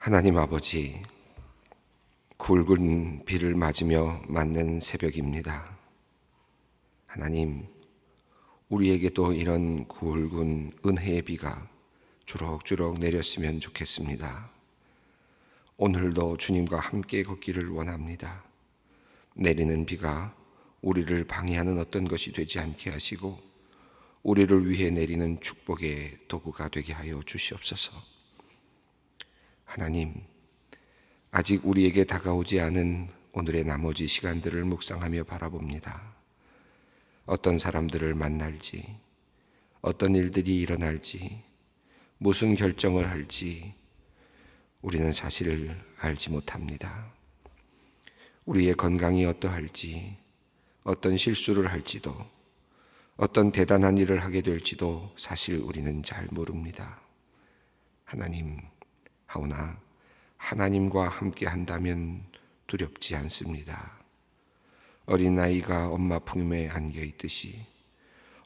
하나님 아버지, 굵은 비를 맞으며 맞는 새벽입니다. 하나님, 우리에게도 이런 굵은 은혜의 비가 주럭주럭 내렸으면 좋겠습니다. 오늘도 주님과 함께 걷기를 원합니다. 내리는 비가 우리를 방해하는 어떤 것이 되지 않게 하시고 우리를 위해 내리는 축복의 도구가 되게 하여 주시옵소서. 하나님, 아직 우리에게 다가오지 않은 오늘의 나머지 시간들을 묵상하며 바라봅니다. 어떤 사람들을 만날지, 어떤 일들이 일어날지, 무슨 결정을 할지 우리는 사실을 알지 못합니다. 우리의 건강이 어떠할지, 어떤 실수를 할지도, 어떤 대단한 일을 하게 될지도 사실 우리는 잘 모릅니다. 하나님, 하오나 하나님과 함께 한다면 두렵지 않습니다. 어린아이가 엄마 품에 안겨 있듯이,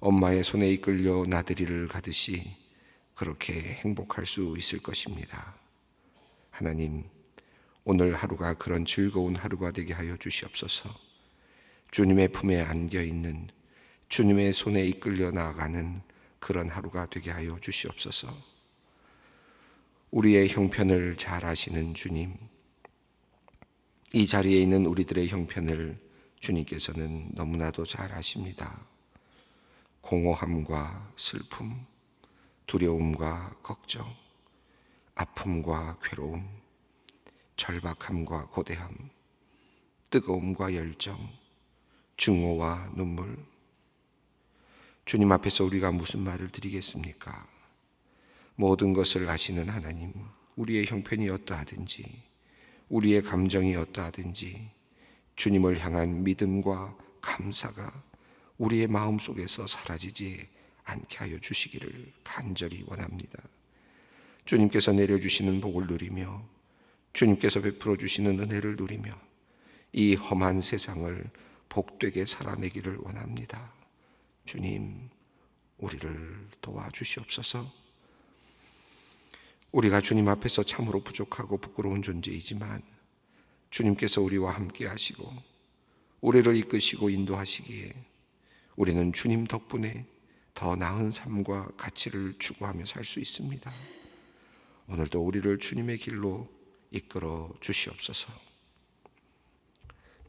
엄마의 손에 이끌려 나들이를 가듯이 그렇게 행복할 수 있을 것입니다. 하나님, 오늘 하루가 그런 즐거운 하루가 되게 하여 주시옵소서. 주님의 품에 안겨 있는, 주님의 손에 이끌려 나아가는 그런 하루가 되게 하여 주시옵소서. 우리의 형편을 잘 아시는 주님, 이 자리에 있는 우리들의 형편을 주님께서는 너무나도 잘 아십니다. 공허함과 슬픔, 두려움과 걱정, 아픔과 괴로움, 절박함과 고대함, 뜨거움과 열정, 증오와 눈물, 주님 앞에서 우리가 무슨 말을 드리겠습니까? 모든 것을 아시는 하나님, 우리의 형편이 어떠하든지, 우리의 감정이 어떠하든지 주님을 향한 믿음과 감사가 우리의 마음속에서 사라지지 않게 하여 주시기를 간절히 원합니다. 주님께서 내려주시는 복을 누리며 주님께서 베풀어 주시는 은혜를 누리며 이 험한 세상을 복되게 살아내기를 원합니다. 주님, 우리를 도와주시옵소서. 우리가 주님 앞에서 참으로 부족하고 부끄러운 존재이지만 주님께서 우리와 함께 하시고 우리를 이끄시고 인도하시기에 우리는 주님 덕분에 더 나은 삶과 가치를 추구하며 살 수 있습니다. 오늘도 우리를 주님의 길로 이끌어 주시옵소서.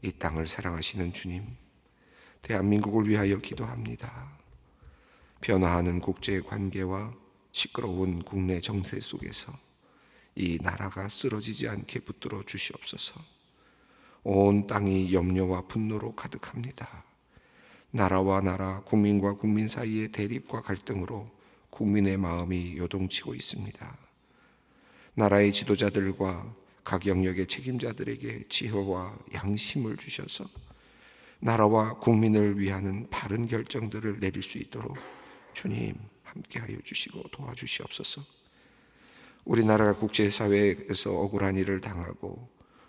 이 땅을 사랑하시는 주님, 대한민국을 위하여 기도합니다. 변화하는 국제 관계와 시끄러운 국내 정세 속에서 이 나라가 쓰러지지 않게 붙들어 주시옵소서. 온 땅이 염려와 분노로 가득합니다. 나라와 나라, 국민과 국민 사이의 대립과 갈등으로 국민의 마음이 요동치고 있습니다. 나라의 지도자들과 각 영역의 책임자들에게 지혜와 양심을 주셔서 나라와 국민을 위하는 바른 결정들을 내릴 수 있도록 주님 함께하여 주시고 도와주시옵소서. 우리나라가 국제사회에서 억울한 일을 당하고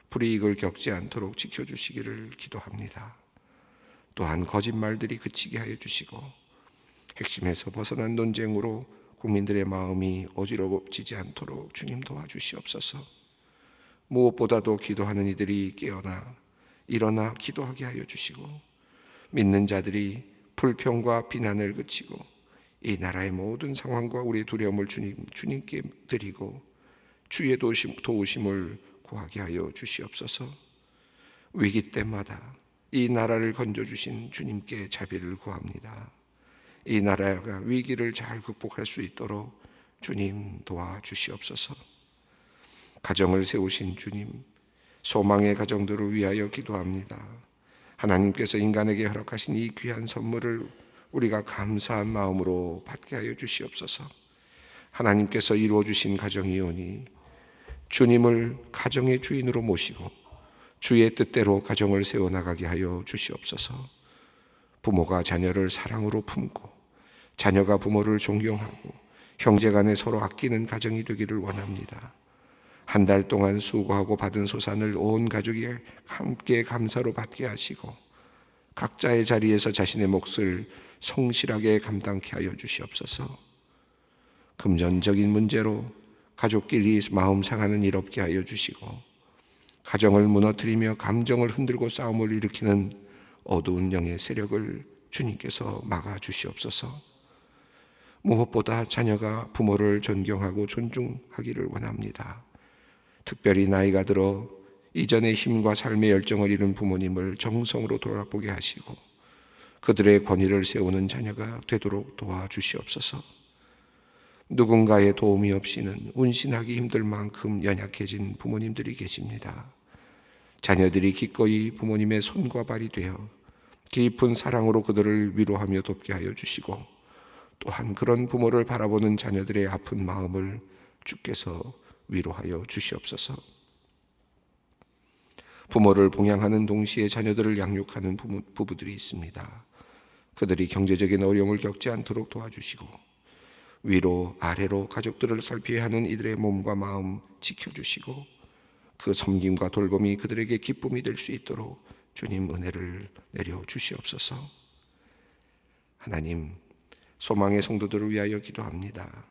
불이익을 겪지 않도록 지켜주시기를 기도합니다. 또한 거짓말들이 그치게 하여 주시고 핵심에서 벗어난 논쟁으로 국민들의 마음이 어지러워지지 않도록 주님 도와주시옵소서. 무엇보다도 기도하는 이들이 깨어나 일어나 기도하게 하여 주시고 믿는 자들이 불평과 비난을 그치고 이 나라의 모든 상황과 우리의 두려움을 주님께 드리고 주의 도우심을 구하게 하여 주시옵소서. 위기 때마다 이 나라를 건져주신 주님께 자비를 구합니다. 이 나라가 위기를 잘 극복할 수 있도록 주님 도와주시옵소서. 가정을 세우신 주님, 소망의 가정들을 위하여 기도합니다. 하나님께서 인간에게 허락하신 이 귀한 선물을 우리가 감사한 마음으로 받게 하여 주시옵소서. 하나님께서 이루어 주신 가정이오니 주님을 가정의 주인으로 모시고 주의 뜻대로 가정을 세워나가게 하여 주시옵소서. 부모가 자녀를 사랑으로 품고 자녀가 부모를 존경하고 형제간에 서로 아끼는 가정이 되기를 원합니다. 한 달 동안 수고하고 받은 소산을 온 가족이 함께 감사로 받게 하시고 각자의 자리에서 자신의 몫을 성실하게 감당케 하여 주시옵소서. 금전적인 문제로 가족끼리 마음 상하는 일 없게 하여 주시고, 가정을 무너뜨리며 감정을 흔들고 싸움을 일으키는 어두운 영의 세력을 주님께서 막아 주시옵소서. 무엇보다 자녀가 부모를 존경하고 존중하기를 원합니다. 특별히 나이가 들어 이전의 힘과 삶의 열정을 잃은 부모님을 정성으로 돌아보게 하시고 그들의 권위를 세우는 자녀가 되도록 도와주시옵소서. 누군가의 도움이 없이는 운신하기 힘들 만큼 연약해진 부모님들이 계십니다. 자녀들이 기꺼이 부모님의 손과 발이 되어 깊은 사랑으로 그들을 위로하며 돕게 하여 주시고, 또한 그런 부모를 바라보는 자녀들의 아픈 마음을 주께서 위로하여 주시옵소서. 부모를 봉양하는 동시에 자녀들을 양육하는 부부들이 있습니다. 그들이 경제적인 어려움을 겪지 않도록 도와주시고, 위로 아래로 가족들을 살피야 하는 이들의 몸과 마음 지켜주시고, 그 섬김과 돌봄이 그들에게 기쁨이 될 수 있도록 주님 은혜를 내려 주시옵소서. 하나님, 소망의 성도들을 위하여 기도합니다.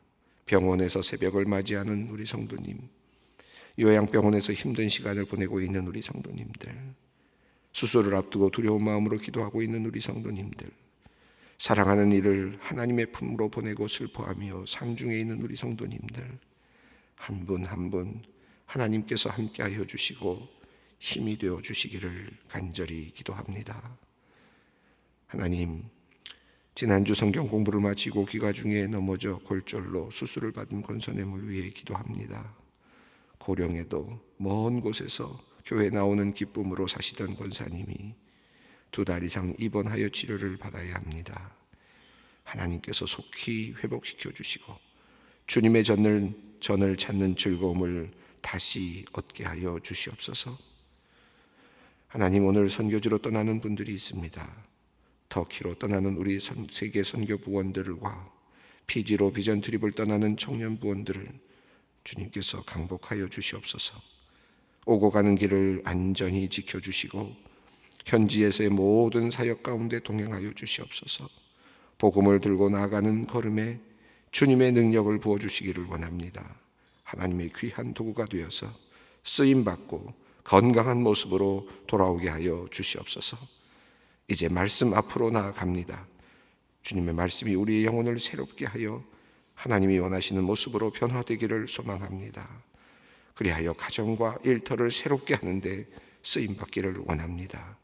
병원에서 새벽을 맞이하는 우리 성도님, 요양병원에서 힘든 시간을 보내고 있는 우리 성도님들, 수술을 앞두고 두려운 마음으로 기도하고 있는 우리 성도님들, 사랑하는 이를 하나님의 품으로 보내고 슬퍼하며 상중에 있는 우리 성도님들, 한 분 한 분 하나님께서 함께하여 주시고 힘이 되어 주시기를 간절히 기도합니다. 하나님, 지난주 성경 공부를 마치고 귀가 중에 넘어져 골절로 수술을 받은 권선생을 위해 기도합니다. 고령에도 먼 곳에서 교회 나오는 기쁨으로 사시던 권사님이 2달 이상 입원하여 치료를 받아야 합니다. 하나님께서 속히 회복시켜 주시고 주님의 전을 찾는 즐거움을 다시 얻게 하여 주시옵소서. 하나님, 오늘 선교지로 떠나는 분들이 있습니다. 터키로 떠나는 우리 세계 선교 부원들과 피지로 비전 트립을 떠나는 청년 부원들을 주님께서 강복하여 주시옵소서. 오고 가는 길을 안전히 지켜주시고 현지에서의 모든 사역 가운데 동행하여 주시옵소서. 복음을 들고 나아가는 걸음에 주님의 능력을 부어주시기를 원합니다. 하나님의 귀한 도구가 되어서 쓰임받고 건강한 모습으로 돌아오게 하여 주시옵소서. 이제 말씀 앞으로 나아갑니다. 주님의 말씀이 우리의 영혼을 새롭게 하여 하나님이 원하시는 모습으로 변화되기를 소망합니다. 그리하여 가정과 일터를 새롭게 하는데 쓰임받기를 원합니다.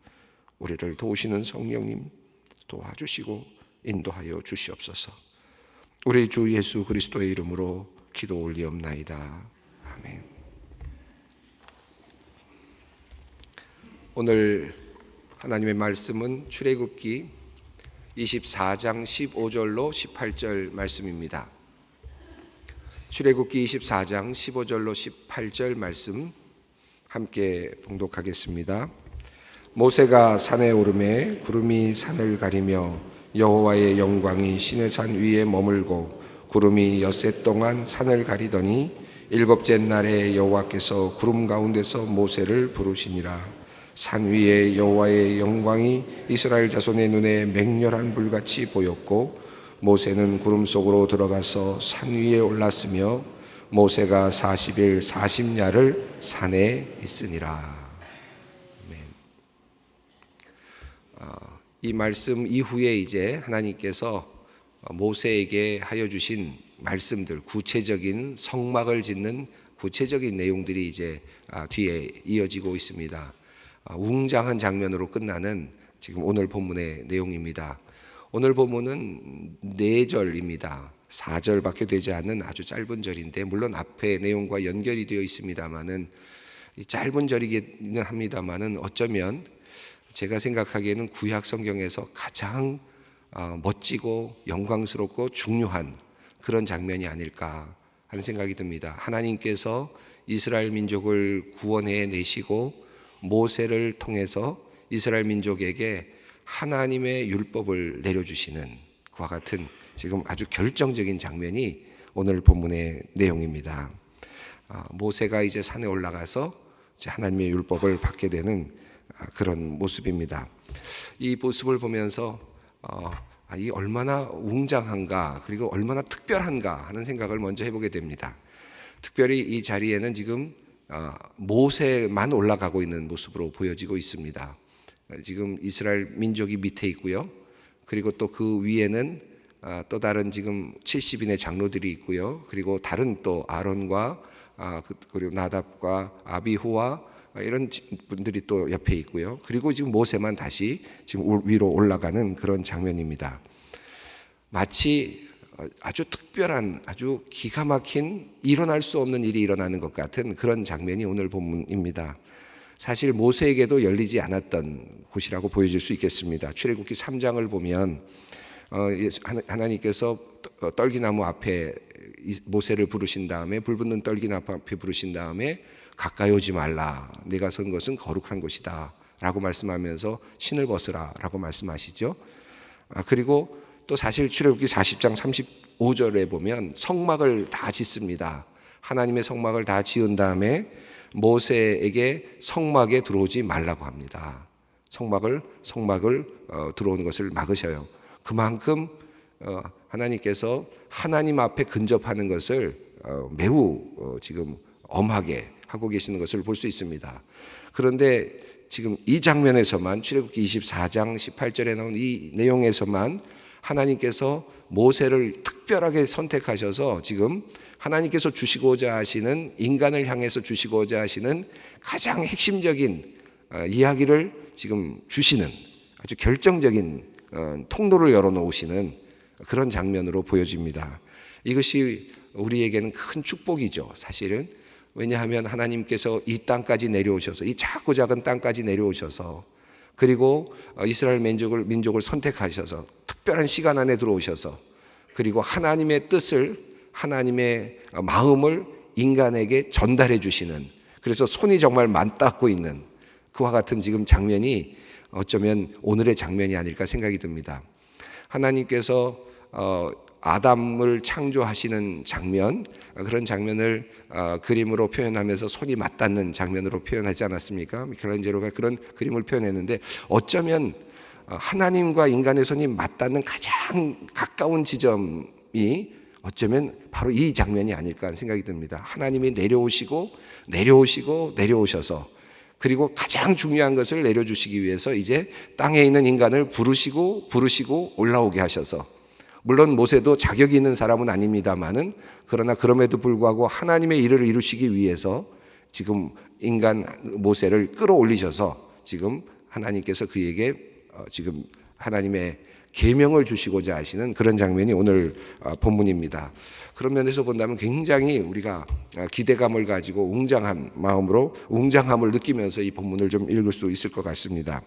우리를 도우시는 성령님 도와주시고 인도하여 주시옵소서. 우리 주 예수 그리스도의 이름으로 기도 올리옵나이다. 아멘. 오늘 하나님의 말씀은 출애굽기 24장 15절로 18절 말씀입니다. 출애굽기 24장 15절로 18절 말씀 함께 봉독하겠습니다. 모세가 산에 오르매 구름이 산을 가리며 여호와의 영광이 시내산 위에 머물고 구름이 엿새 동안 산을 가리더니 일곱째 날에 여호와께서 구름 가운데서 모세를 부르시니라. 산 위에 여호와의 영광이 이스라엘 자손의 눈에 맹렬한 불같이 보였고 모세는 구름 속으로 들어가서 산 위에 올랐으며 모세가 40일 40야를 산에 있으니라. 이 말씀 이후에 이제 하나님께서 모세에게 하여 주신 말씀들, 구체적인 성막을 짓는 구체적인 내용들이 이제 뒤에 이어지고 있습니다. 웅장한 장면으로 끝나는 지금 오늘 본문의 내용입니다. 오늘 본문은 4절입니다. 4절밖에 되지 않는 아주 짧은 절인데, 물론 앞에 내용과 연결이 되어 있습니다만은 짧은 절이기는 합니다만은 어쩌면 제가 생각하기에는 구약 성경에서 가장 멋지고 영광스럽고 중요한 그런 장면이 아닐까 하는 생각이 듭니다. 하나님께서 이스라엘 민족을 구원해 내시고 모세를 통해서 이스라엘 민족에게 하나님의 율법을 내려주시는 그와 같은 지금 아주 결정적인 장면이 오늘 본문의 내용입니다. 모세가 이제 산에 올라가서 이제 하나님의 율법을 받게 되는 그런 모습입니다. 이 모습을 보면서 이 얼마나 웅장한가, 그리고 얼마나 특별한가 하는 생각을 먼저 해보게 됩니다. 특별히 이 자리에는 지금 모세만 올라가고 있는 모습으로 보여지고 있습니다. 지금 이스라엘 민족이 밑에 있고요. 그리고 또 그 위에는 또 다른 지금 70인의 장로들이 있고요. 그리고 다른 또 아론과 그리고 나답과 아비후와 이런 분들이 또 옆에 있고요. 그리고 지금 모세만 다시 지금 위로 올라가는 그런 장면입니다. 마치 아주 특별한, 아주 기가 막힌, 일어날 수 없는 일이 일어나는 것 같은 그런 장면이 오늘 본문입니다. 사실 모세에게도 열리지 않았던 곳이라고 보여질 수 있겠습니다. 출애굽기 3장을 보면 하나님께서 떨기나무 앞에 모세를 부르신 다음에, 불붙는 떨기나무 앞에 부르신 다음에 가까이 오지 말라, 내가 선 것은 거룩한 곳이다 라고 말씀하면서 신을 벗으라 라고 말씀하시죠. 그리고 또 사실 출애굽기 40장 35절에 보면 성막을 다 짓습니다. 하나님의 성막을 다 지은 다음에 모세에게 성막에 들어오지 말라고 합니다. 성막을 들어오는 것을 막으셔요. 그만큼 하나님께서 하나님 앞에 근접하는 것을 매우 지금 엄하게 하고 계시는 것을 볼 수 있습니다. 그런데 지금 이 장면에서만, 출애굽기 24장 18절에 나온 이 내용에서만 하나님께서 모세를 특별하게 선택하셔서 지금 하나님께서 주시고자 하시는, 인간을 향해서 주시고자 하시는 가장 핵심적인 이야기를 지금 주시는, 아주 결정적인 통로를 열어놓으시는 그런 장면으로 보여집니다. 이것이 우리에게는 큰 축복이죠, 사실은. 왜냐하면 하나님께서 이 땅까지 내려오셔서, 이 작고 작은 땅까지 내려오셔서, 그리고 이스라엘 민족을 선택하셔서 특별한 시간 안에 들어오셔서, 그리고 하나님의 뜻을, 하나님의 마음을 인간에게 전달해 주시는, 그래서 손이 정말 맞닿고 있는 그와 같은 지금 장면이 어쩌면 오늘의 장면이 아닐까 생각이 듭니다. 하나님께서 아담을 창조하시는 장면, 그런 장면을 그림으로 표현하면서 손이 맞닿는 장면으로 표현하지 않았습니까? 미켈란젤로가 그런 그림을 표현했는데, 어쩌면 하나님과 인간의 손이 맞닿는 가장 가까운 지점이 어쩌면 바로 이 장면이 아닐까 하는 생각이 듭니다. 하나님이 내려오셔서, 그리고 가장 중요한 것을 내려주시기 위해서 이제 땅에 있는 인간을 부르시고 올라오게 하셔서, 물론 모세도 자격이 있는 사람은 아닙니다만은, 그러나 그럼에도 불구하고 하나님의 일을 이루시기 위해서 지금 인간 모세를 끌어올리셔서 지금 하나님께서 그에게 지금 하나님의 계명을 주시고자 하시는 그런 장면이 오늘 본문입니다. 그런 면에서 본다면 굉장히 우리가 기대감을 가지고 웅장함을 느끼면서 이 본문을 좀 읽을 수 있을 것 같습니다.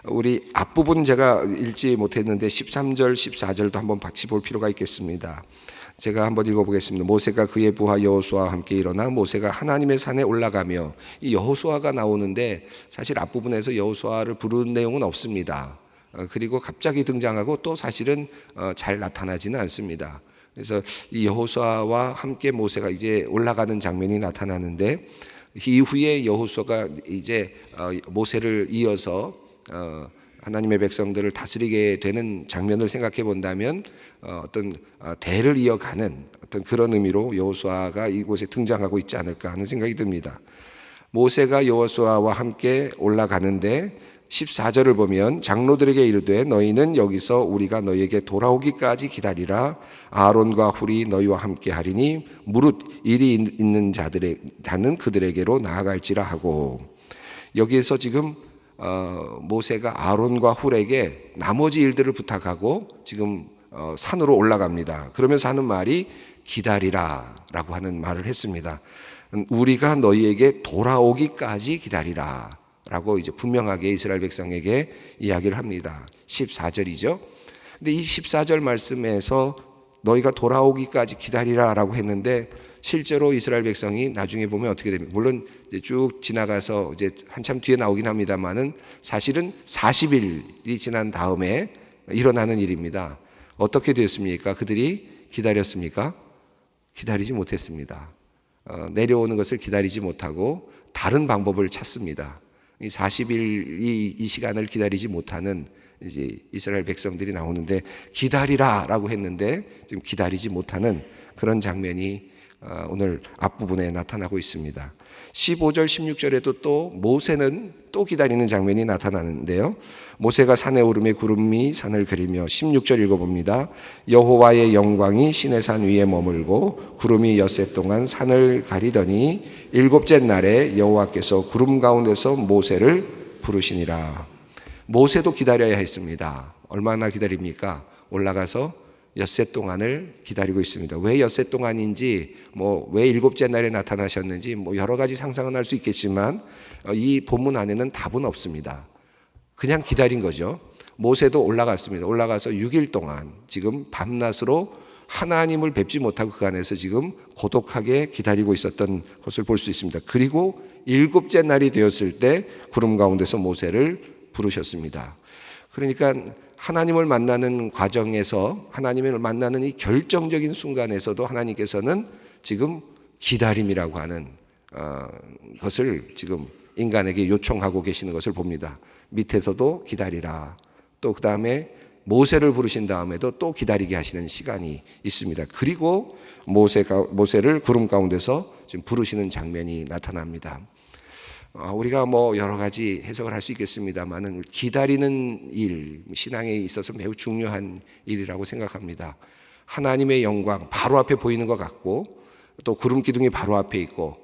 우리 앞부분 제가 읽지 못했는데 13절, 14절도 한번 같이 볼 필요가 있겠습니다. 제가 한번 읽어보겠습니다. 모세가 그의 부하 여호수아와 함께 일어나 모세가 하나님의 산에 올라가며, 이 여호수아가 나오는데 사실 앞부분에서 여호수아를 부르는 내용은 없습니다. 그리고 갑자기 등장하고 또 사실은 잘 나타나지는 않습니다. 그래서 이 여호수아와 함께 모세가 이제 올라가는 장면이 나타나는데, 이후에 여호수아가 이제 모세를 이어서 하나님의 백성들을 다스리게 되는 장면을 생각해 본다면 어떤 대를 이어가는 어떤 그런 의미로 여호수아가 이곳에 등장하고 있지 않을까 하는 생각이 듭니다. 모세가 여호수아와 함께 올라가는데 14절을 보면 장로들에게 이르되 너희는 여기서 우리가 너희에게 돌아오기까지 기다리라. 아론과 훌이 너희와 함께 하리니 무릇 일이 있는 자는 그들에게로 나아갈지라 하고, 여기에서 지금 모세가 아론과 훌에게 나머지 일들을 부탁하고 지금 산으로 올라갑니다. 그러면서 하는 말이 기다리라 라고 하는 말을 했습니다. 우리가 너희에게 돌아오기까지 기다리라 라고 이제 분명하게 이스라엘 백성에게 이야기를 합니다. 14절이죠. 근데 이 14절 말씀에서 너희가 돌아오기까지 기다리라 라고 했는데, 실제로 이스라엘 백성이 나중에 보면 어떻게 됩니까? 물론 이제 쭉 지나가서 이제 한참 뒤에 나오긴 합니다만은 사실은 40일이 지난 다음에 일어나는 일입니다. 어떻게 되었습니까? 그들이 기다렸습니까? 기다리지 못했습니다. 내려오는 것을 기다리지 못하고 다른 방법을 찾습니다. 이 40일 이 시간을 기다리지 못하는 이제 이스라엘 백성들이 나오는데, 기다리라라고 했는데 지금 기다리지 못하는 그런 장면이 오늘 앞부분에 나타나고 있습니다. 15절 16절에도 또 모세는 또 기다리는 장면이 나타나는데요. 모세가 산에 오르매 구름이 산을 그리며 16절 읽어봅니다. 여호와의 영광이 시내 산 위에 머물고 구름이 엿새 동안 산을 가리더니 일곱째 날에 여호와께서 구름 가운데서 모세를 부르시니라. 모세도 기다려야 했습니다. 얼마나 기다립니까? 올라가서 엿새 동안을 기다리고 있습니다. 왜 엿새 동안인지, 왜 일곱째 날에 나타나셨는지, 여러 가지 상상은 할 수 있겠지만, 이 본문 안에는 답은 없습니다. 그냥 기다린 거죠. 모세도 올라갔습니다. 올라가서 6일 동안 지금 밤낮으로 하나님을 뵙지 못하고 그 안에서 지금 고독하게 기다리고 있었던 것을 볼 수 있습니다. 그리고 일곱째 날이 되었을 때 구름 가운데서 모세를 부르셨습니다. 그러니까 하나님을 만나는 과정에서, 하나님을 만나는 이 결정적인 순간에서도 하나님께서는 지금 기다림이라고 하는 것을 지금 인간에게 요청하고 계시는 것을 봅니다. 밑에서도 기다리라. 또 그 다음에 모세를 부르신 다음에도 또 기다리게 하시는 시간이 있습니다. 그리고 모세를 구름 가운데서 지금 부르시는 장면이 나타납니다. 우리가 여러 가지 해석을 할 수 있겠습니다만은 기다리는 일, 신앙에 있어서 매우 중요한 일이라고 생각합니다. 하나님의 영광 바로 앞에 보이는 것 같고, 또 구름 기둥이 바로 앞에 있고,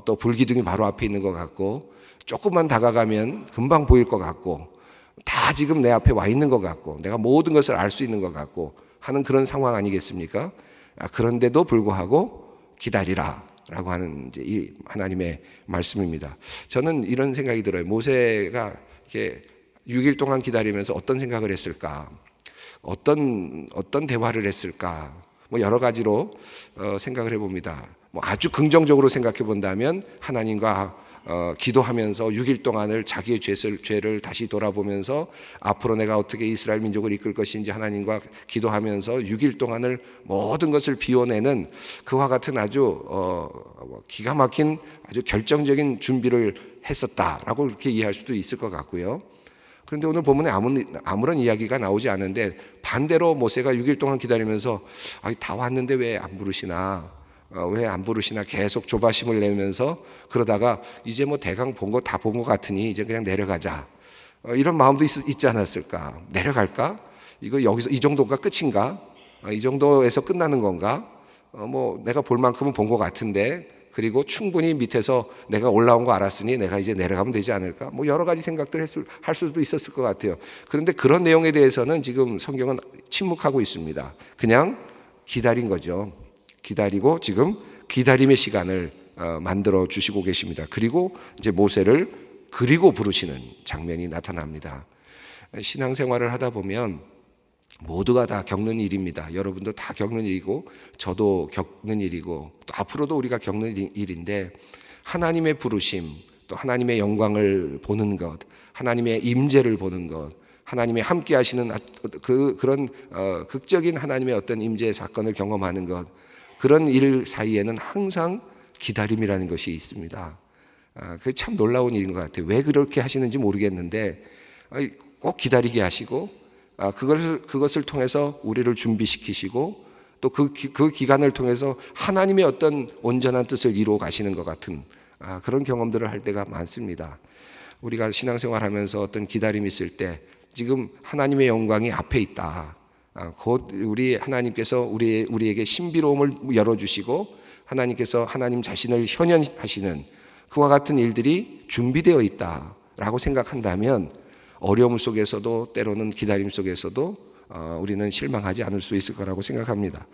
또 불 기둥이 바로 앞에 있는 것 같고, 조금만 다가가면 금방 보일 것 같고, 다 지금 내 앞에 와 있는 것 같고, 내가 모든 것을 알 수 있는 것 같고 하는 그런 상황 아니겠습니까? 그런데도 불구하고 기다리라 라고 하는 이제 이 하나님의 말씀입니다. 저는 이런 생각이 들어요. 모세가 이렇게 6일 동안 기다리면서 어떤 생각을 했을까? 어떤 대화를 했을까? 여러 가지로 생각을 해봅니다. 아주 긍정적으로 생각해 본다면 하나님과 기도하면서 6일 동안을 자기의 죄를 다시 돌아보면서 앞으로 내가 어떻게 이스라엘 민족을 이끌 것인지 하나님과 기도하면서 6일 동안을 모든 것을 비워내는 그와 같은 아주 기가 막힌 아주 결정적인 준비를 했었다라고 그렇게 이해할 수도 있을 것 같고요. 그런데 오늘 본문에 아무런 이야기가 나오지 않은데 반대로 모세가 6일 동안 기다리면서 다 왔는데 왜 안 부르시나? 왜 안 부르시나 계속 조바심을 내면서 그러다가 이제 대강 다 본 것 같으니 이제 그냥 내려가자. 이런 마음도 있지 않았을까? 내려갈까? 이거 여기서 이 정도가 끝인가? 이 정도에서 끝나는 건가? 내가 볼 만큼은 본 것 같은데, 그리고 충분히 밑에서 내가 올라온 거 알았으니 내가 이제 내려가면 되지 않을까? 여러 가지 생각들을 할 수도 있었을 것 같아요. 그런데 그런 내용에 대해서는 지금 성경은 침묵하고 있습니다. 그냥 기다린 거죠. 기다리고 지금 기다림의 시간을 만들어 주시고 계십니다. 그리고 이제 모세를 그리고 부르시는 장면이 나타납니다. 신앙생활을 하다 보면 모두가 다 겪는 일입니다. 여러분도 다 겪는 일이고 저도 겪는 일이고 또 앞으로도 우리가 겪는 일인데, 하나님의 부르심, 또 하나님의 영광을 보는 것, 하나님의 임재를 보는 것, 하나님의 함께 하시는 그런 극적인 하나님의 어떤 임재의 사건을 경험하는 것, 그런 일 사이에는 항상 기다림이라는 것이 있습니다. 그게 참 놀라운 일인 것 같아요. 왜 그렇게 하시는지 모르겠는데 꼭 기다리게 하시고, 그것을 통해서 우리를 준비시키시고, 또 그 기간을 통해서 하나님의 어떤 온전한 뜻을 이루어 가시는 것 같은 그런 경험들을 할 때가 많습니다. 우리가 신앙생활하면서 어떤 기다림이 있을 때 지금 하나님의 영광이 앞에 있다. 곧 우리 하나님께서 우리에게 신비로움을 열어주시고 하나님께서 하나님 자신을 현현하시는 그와 같은 일들이 준비되어 있다라고 생각한다면 어려움 속에서도, 때로는 기다림 속에서도 우리는 실망하지 않을 수 있을 거라고 생각합니다.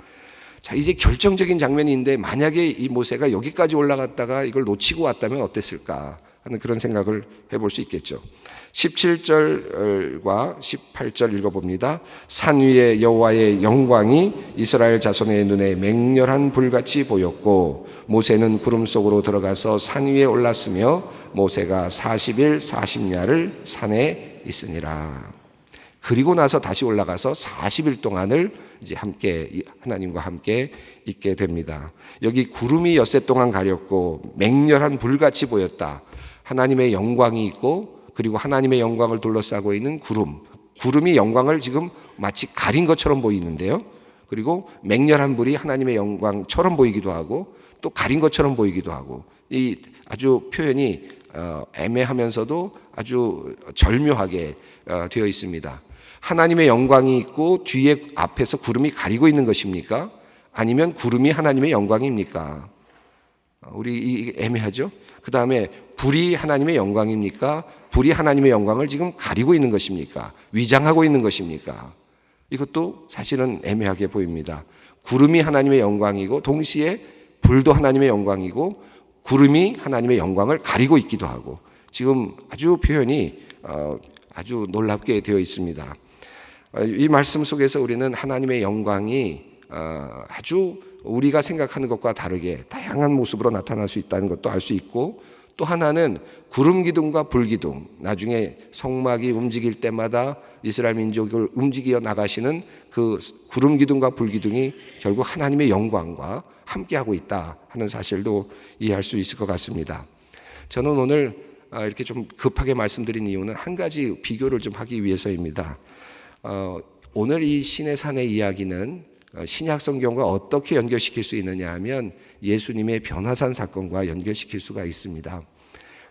자, 이제 결정적인 장면인데 만약에 이 모세가 여기까지 올라갔다가 이걸 놓치고 왔다면 어땠을까 하는 그런 생각을 해볼 수 있겠죠. 17절과 18절 읽어봅니다. 산 위에 여호와의 영광이 이스라엘 자손의 눈에 맹렬한 불같이 보였고 모세는 구름 속으로 들어가서 산 위에 올랐으며 모세가 40일 40야를 산에 있으니라. 그리고 나서 다시 올라가서 40일 동안을 이제 하나님과 함께 있게 됩니다. 여기 구름이 엿새 동안 가렸고 맹렬한 불같이 보였다. 하나님의 영광이 있고, 그리고 하나님의 영광을 둘러싸고 있는 구름이 영광을 지금 마치 가린 것처럼 보이는데요. 그리고 맹렬한 불이 하나님의 영광처럼 보이기도 하고 또 가린 것처럼 보이기도 하고 이 아주 표현이 애매하면서도 아주 절묘하게 되어 있습니다. 하나님의 영광이 있고 뒤에 앞에서 구름이 가리고 있는 것입니까? 아니면 구름이 하나님의 영광입니까? 우리 이게 애매하죠? 그 다음에 불이 하나님의 영광입니까? 불이 하나님의 영광을 지금 가리고 있는 것입니까? 위장하고 있는 것입니까? 이것도 사실은 애매하게 보입니다. 구름이 하나님의 영광이고 동시에 불도 하나님의 영광이고 구름이 하나님의 영광을 가리고 있기도 하고 지금 아주 표현이 아주 놀랍게 되어 있습니다. 이 말씀 속에서 우리는 하나님의 영광이 아주 우리가 생각하는 것과 다르게 다양한 모습으로 나타날 수 있다는 것도 알 수 있고 또 하나는 구름 기둥과 불 기둥 나중에 성막이 움직일 때마다 이스라엘 민족을 움직여 나가시는 그 구름 기둥과 불 기둥이 결국 하나님의 영광과 함께하고 있다 하는 사실도 이해할 수 있을 것 같습니다. 저는 오늘 이렇게 좀 급하게 말씀드린 이유는 한 가지 비교를 좀 하기 위해서입니다. 오늘 이 신의 산의 이야기는 신약 성경과 어떻게 연결시킬 수 있느냐 하면 예수님의 변화산 사건과 연결시킬 수가 있습니다.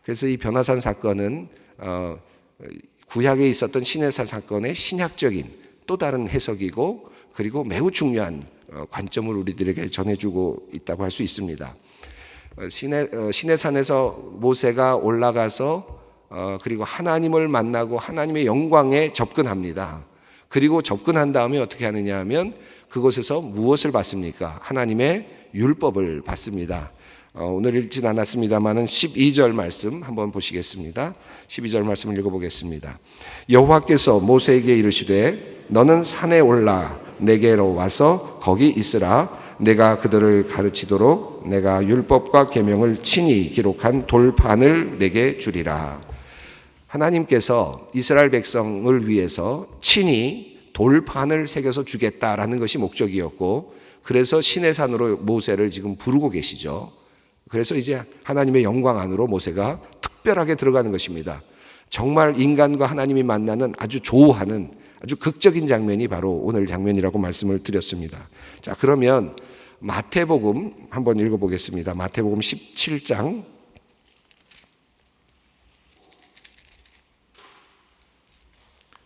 그래서 이 변화산 사건은 구약에 있었던 신의 산 사건의 신약적인 또 다른 해석이고 그리고 매우 중요한 관점을 우리들에게 전해주고 있다고 할 수 있습니다. 신의 산에서 모세가 올라가서 그리고 하나님을 만나고 하나님의 영광에 접근합니다. 그리고 접근한 다음에 어떻게 하느냐 하면 그곳에서 무엇을 받습니까? 하나님의 율법을 받습니다. 오늘 읽진 않았습니다만은 12절 말씀 한번 보시겠습니다. 12절 말씀을 읽어보겠습니다. 여호와께서 모세에게 이르시되 너는 산에 올라 내게로 와서 거기 있으라. 내가 그들을 가르치도록 내가 율법과 계명을 친히 기록한 돌판을 내게 주리라. 하나님께서 이스라엘 백성을 위해서 친히 돌판을 새겨서 주겠다라는 것이 목적이었고 그래서 신의 산으로 모세를 지금 부르고 계시죠. 그래서 이제 하나님의 영광 안으로 모세가 특별하게 들어가는 것입니다. 정말 인간과 하나님이 만나는 아주 조우하는 아주 극적인 장면이 바로 오늘 장면이라고 말씀을 드렸습니다. 자, 그러면 마태복음 한번 읽어보겠습니다. 마태복음 17장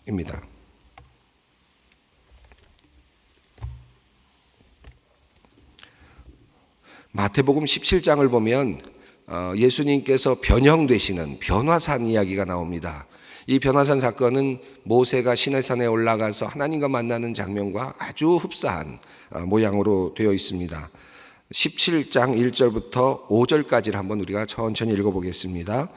입니다. 마태복음 17장을 보면 예수님께서 변형되시는 변화산 이야기가 나옵니다. 이 변화산 사건은 모세가 시내산에 올라가서 하나님과 만나는 장면과 아주 흡사한 모양으로 되어 있습니다. 17장 1절부터 5절까지를 한번 우리가 천천히 읽어보겠습니다.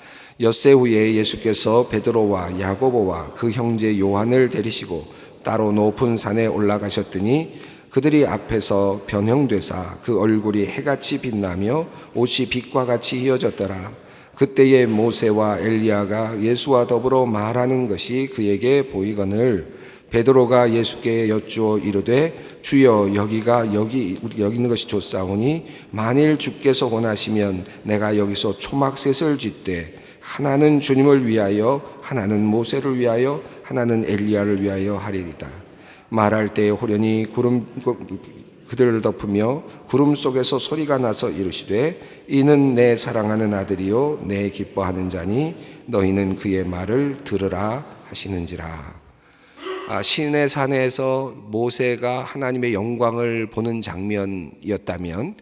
엿새 후에 예수께서 베드로와 야고보와 그 형제 요한을 데리시고 따로 높은 산에 올라가셨더니 그들이 앞에서 변형되사 그 얼굴이 해같이 빛나며 옷이 빛과 같이 휘어졌더라. 그때에 모세와 엘리야가 예수와 더불어 말하는 것이 그에게 보이거늘 베드로가 예수께 여쭈어 이르되 주여 여기 있는 것이 좋사오니 만일 주께서 원하시면 내가 여기서 초막셋을 짓되 하나는 주님을 위하여 하나는 모세를 위하여 하나는 엘리야를 위하여 하리이다. 말할 때에 호련히 그들을 덮으며 구름 속에서 소리가 나서 이르시되 이는 내 사랑하는 아들이요 내 기뻐하는 자니 너희는 그의 말을 들으라 하시는지라. 시내 산에서 모세가 하나님의 영광을 보는 장면이었다면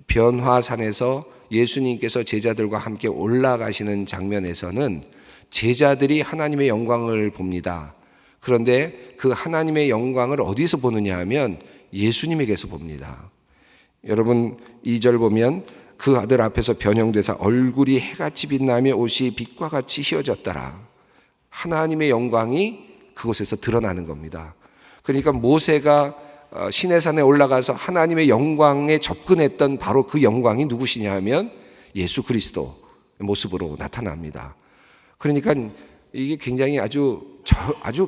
변화산에서 예수님께서 제자들과 함께 올라가시는 장면에서는 제자들이 하나님의 영광을 봅니다. 그런데 그 하나님의 영광을 어디서 보느냐 하면 예수님에게서 봅니다. 여러분 2절 보면 그 아들 앞에서 변형돼서 얼굴이 해같이 빛나며 옷이 빛과 같이 휘어졌더라. 하나님의 영광이 그곳에서 드러나는 겁니다. 그러니까 모세가 시내산에 올라가서 하나님의 영광에 접근했던 바로 그 영광이 누구시냐 하면 예수 그리스도 모습으로 나타납니다. 그러니까 이게 굉장히 아주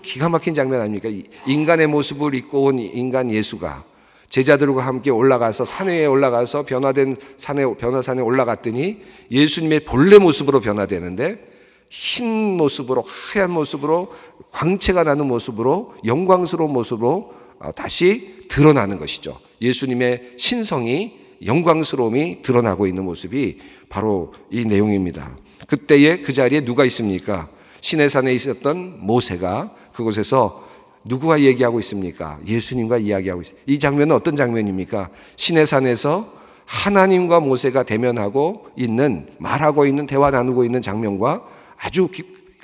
기가 막힌 장면 아닙니까? 인간의 모습을 입고 온 인간 예수가 제자들과 함께 올라가서 산 위에 올라가서 변화산에 올라갔더니 예수님의 본래 모습으로 변화되는데 흰 모습으로 하얀 모습으로 광채가 나는 모습으로 영광스러운 모습으로 다시 드러나는 것이죠. 예수님의 신성이, 영광스러움이 드러나고 있는 모습이 바로 이 내용입니다. 그때에 그 자리에 누가 있습니까? 시내산에 있었던 모세가 그곳에서 누구와 얘기하고 있습니까? 예수님과 이야기하고 있습니다. 이 장면은 어떤 장면입니까? 시내산에서 하나님과 모세가 대면하고 있는, 말하고 있는, 대화 나누고 있는 장면과 아주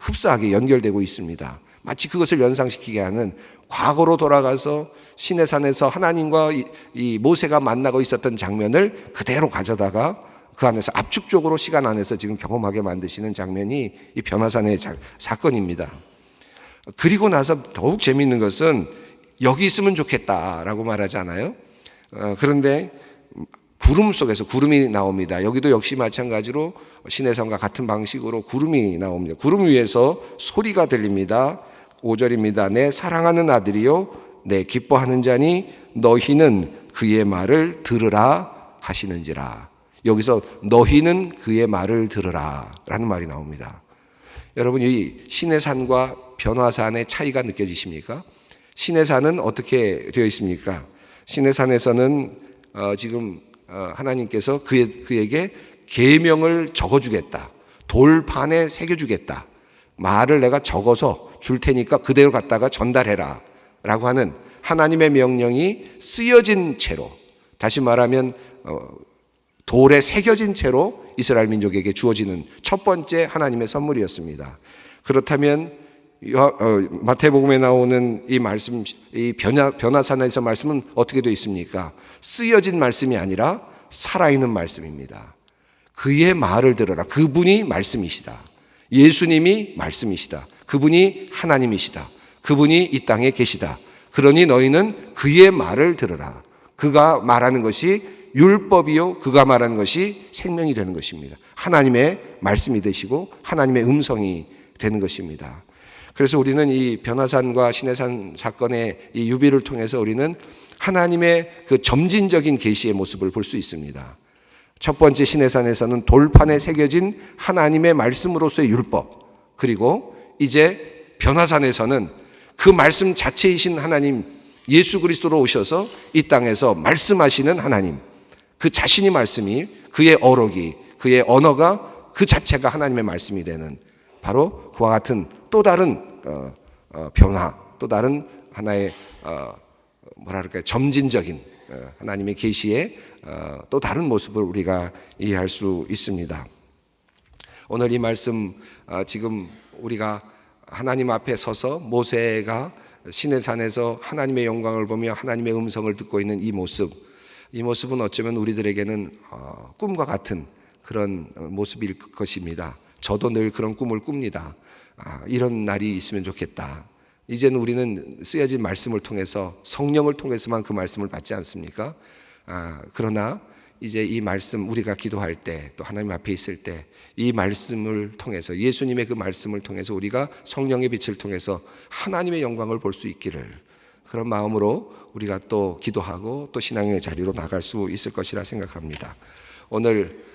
흡사하게 연결되고 있습니다. 마치 그것을 연상시키게 하는, 과거로 돌아가서 시내산에서 하나님과 이 모세가 만나고 있었던 장면을 그대로 가져다가 그 안에서 압축적으로 시간 안에서 지금 경험하게 만드시는 장면이 이 변화산의 사건입니다. 그리고 나서 더욱 재미있는 것은 여기 있으면 좋겠다라고 말하지 않아요? 그런데 구름 속에서 구름이 나옵니다. 여기도 역시 마찬가지로 시내산과 같은 방식으로 구름이 나옵니다. 구름 위에서 소리가 들립니다. 5절입니다. 내 사랑하는 아들이요 내 기뻐하는 자니 너희는 그의 말을 들으라 하시는지라. 여기서 너희는 그의 말을 들으라 라는 말이 나옵니다. 여러분, 이 시내산과 변화산의 차이가 느껴지십니까? 시내산은 어떻게 되어 있습니까? 시내산에서는 지금 하나님께서 그에게 계명을 적어주겠다, 돌판에 새겨주겠다, 말을 내가 적어서 줄 테니까 그대로 갖다가 전달해라 라고 하는 하나님의 명령이 쓰여진 채로, 다시 말하면 돌에 새겨진 채로 이스라엘 민족에게 주어지는 첫 번째 하나님의 선물이었습니다. 그렇다면 마태복음에 나오는 이 말씀, 이 변화산에서 말씀은 어떻게 되어 있습니까? 쓰여진 말씀이 아니라 살아있는 말씀입니다. 그의 말을 들어라. 그분이 말씀이시다. 예수님이 말씀이시다. 그분이 하나님이시다. 그분이 이 땅에 계시다. 그러니 너희는 그의 말을 들으라. 그가 말하는 것이 율법이요 그가 말하는 것이 생명이 되는 것입니다. 하나님의 말씀이 되시고 하나님의 음성이 되는 것입니다. 그래서 우리는 이 변화산과 시내산 사건의 이 유비를 통해서 우리는 하나님의 그 점진적인 계시의 모습을 볼 수 있습니다. 첫 번째 시내산에서는 돌판에 새겨진 하나님의 말씀으로서의 율법, 그리고 이제 변화산에서는 그 말씀 자체이신 하나님 예수 그리스도로 오셔서 이 땅에서 말씀하시는 하나님, 그 자신이 말씀이, 그의 어록이, 그의 언어가 그 자체가 하나님의 말씀이 되는, 바로 그와 같은 또 다른 변화, 또 다른 하나의 점진적인 하나님의 계시의 또 다른 모습을 우리가 이해할 수 있습니다. 오늘 이 말씀, 지금 우리가 하나님 앞에 서서 모세가 시내산에서 하나님의 영광을 보며 하나님의 음성을 듣고 있는 이 모습은 어쩌면 우리들에게는 꿈과 같은 그런 모습일 것입니다. 저도 늘 그런 꿈을 꿉니다. 이런 날이 있으면 좋겠다. 이제는 우리는 쓰여진 말씀을 통해서, 성령을 통해서만 그 말씀을 받지 않습니까? 그러나 이제 이 말씀, 우리가 기도할 때, 또 하나님 앞에 있을 때 이 말씀을 통해서, 예수님의 그 말씀을 통해서 우리가 성령의 빛을 통해서 하나님의 영광을 볼 수 있기를, 그런 마음으로 우리가 또 기도하고 또 신앙의 자리로 나갈 수 있을 것이라 생각합니다. 오늘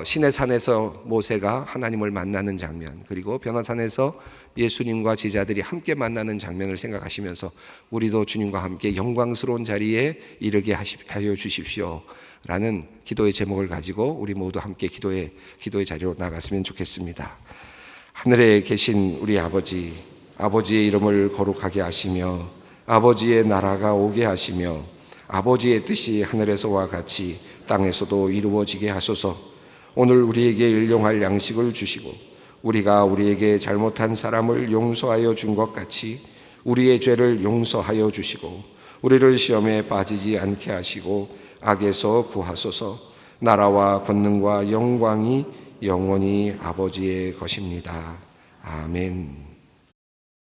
시내산에서 모세가 하나님을 만나는 장면, 그리고 변화산에서 예수님과 제자들이 함께 만나는 장면을 생각하시면서 우리도 주님과 함께 영광스러운 자리에 이르게 하여 주십시오 라는 기도의 제목을 가지고 우리 모두 함께 기도의 자리로 나갔으면 좋겠습니다. 하늘에 계신 우리 아버지, 아버지의 이름을 거룩하게 하시며 아버지의 나라가 오게 하시며 아버지의 뜻이 하늘에서와 같이 땅에서도 이루어지게 하소서. 오늘 우리에게 일용할 양식을 주시고 우리가 우리에게 잘못한 사람을 용서하여 준 것 같이 우리의 죄를 용서하여 주시고 우리를 시험에 빠지지 않게 하시고 악에서 구하소서. 나라와 권능과 영광이 영원히 아버지의 것입니다. 아멘.